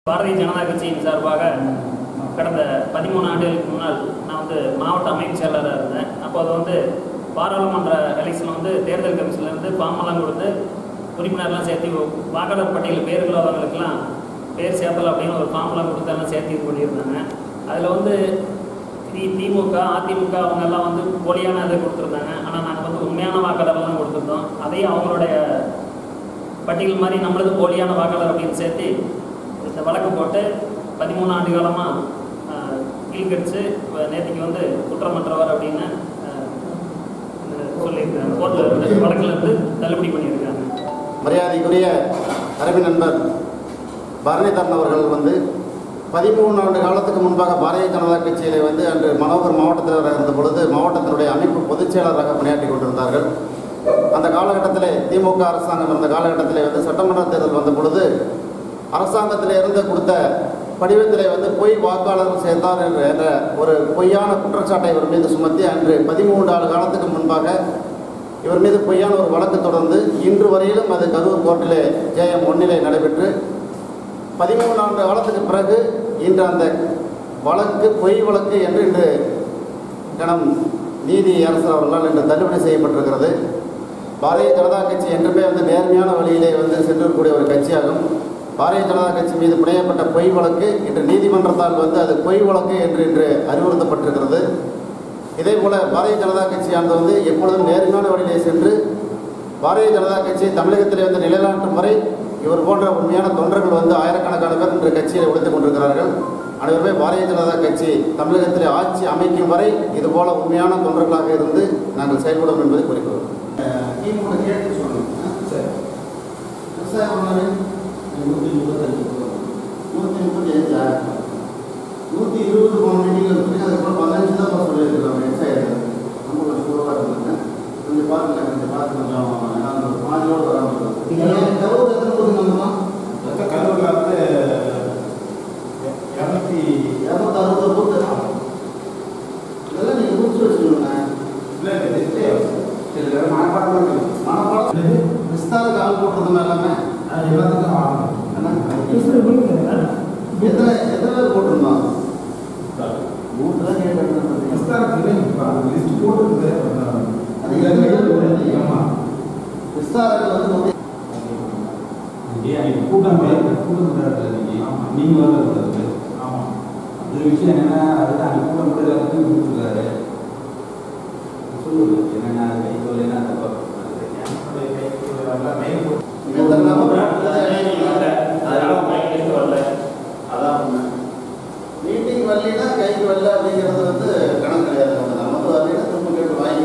பாரதிய ஜனதா கட்சியின் சார்பாக கடந்த 13 ஆண்டுகளுக்கு முன்னால் நான் மாவட்ட அமைப்பு செயலராக இருந்தேன். அப்போ அது பாராளுமன்ற எலெக்ஷனில் தேர்தல் கமிஷன்லேருந்து ஃபார்மெல்லாம் கொடுத்து உறுப்பினர்லாம் சேர்த்து வாக்காளர் பட்டியலில் பேர் இல்லாதவங்களுக்கெல்லாம் பேர் சேர்த்தல் அப்படின்னு ஒரு ஃபார்மெல்லாம் கொடுத்து எல்லாம் சேர்த்து இது பண்ணியிருந்தாங்க. அதில் திமுக அதிமுக அவங்கெல்லாம் போலியான இதை கொடுத்துருந்தாங்க. ஆனால் நாங்கள் உண்மையான வாக்காளர்லாம் கொடுத்துருந்தோம். அதையும் அவங்களுடைய பட்டியல் மாதிரி நம்மளது போலியான வாக்காளர் அப்படின்னு சேர்த்து இந்த வழக்கு போட்டு 13 ஆண்டு காலமாக கீழ்கடிச்சு நேற்றுக்கு குற்றமற்றவர் அப்படின்னு சொல்லியிருக்காங்க. கோர்ட்டில் வழக்கிலிருந்து தள்ளுபடி பண்ணியிருக்காங்க. மரியாதைக்குரிய அரபி நண்பர் பரணிதரன் அவர்கள் 13 ஆண்டு காலத்துக்கு முன்பாக பாரதிய ஜனதா கட்சியிலே அன்று மனோகர் மாவட்டத்தில் இருந்த பொழுது மாவட்டத்தினுடைய அமைப்பு பொதுச் செயலராக பணியாற்றி கொண்டிருந்தார்கள். அந்த காலகட்டத்தில் திமுக அரசாங்கம் இருந்த காலகட்டத்தில் சட்டமன்ற தேர்தல் வந்த பொழுது அரசாங்கத்திலிருந்து கொடுத்த படிவத்தில் பொய் வாக்காளர் சேர்ந்தார் என்ற ஒரு பொய்யான குற்றச்சாட்டை இவர் மீது சுமத்தி அன்று 13 ஆண்டு காலத்துக்கு முன்பாக இவர் மீது பொய்யான ஒரு வழக்கு தொடர்ந்து இன்று வரையிலும் அது கரூர் கோர்ட்டிலே JM 1 நடைபெற்று 13 ஆண்டு காலத்துக்கு பிறகு இன்று அந்த வழக்கு பொய் வழக்கு என்று இன்று கணம் நீதி அரசர் அவர்களால் இன்று தள்ளுபடி செய்யப்பட்டிருக்கிறது. பாரதிய ஜனதா கட்சி என்றுமே நேர்மையான வழியிலே சென்றக்கூடிய ஒரு கட்சியாகும். பாரதிய ஜனதா கட்சி மீது புனையப்பட்ட பொய் வழக்கு இன்று நீதிமன்றத்தால் அது பொய் வழக்கு என்று இன்று அறிவுறுத்தப்பட்டிருக்கிறது. இதே போல பாரதிய ஜனதா கட்சியானது எப்பொழுதும் நேர்மையான வழியிலே சென்று பாரதிய ஜனதா கட்சி தமிழகத்திலே நிலைநாட்டும் வரை இவர் போன்ற உண்மையான தொண்டர்கள் ஆயிரக்கணக்கான பேர் இன்று கட்சியை உழைத்துக் கொண்டிருக்கிறார்கள். அனைவருமே பாரதிய ஜனதா கட்சி தமிழகத்திலே ஆட்சி அமைக்கும் வரை இதுபோல உண்மையான தொண்டர்களாக இருந்து நாங்கள் செயல்படும் என்பதை குறிக்கிறோம். விஸ்தாருக்கு ஆள் போட்டுருந்தோம் எல்லாமே எத்தனை பேர் போட்டிருந்தோம்? விஷயம் என்னன்னா அதுதான் அந்த கூட்டம் கூட எல்லாத்தையும் கொடுத்துருக்காரு. சொல்லுங்க என்னென்ன கைத்தொழில் என்ன மீட்டிங் வரலாம் கைக்கு வரல அப்படிங்கிறது கணக்கு கிடையாது. நமக்கு வரலாம் திரும்ப கேட்டு வாங்கி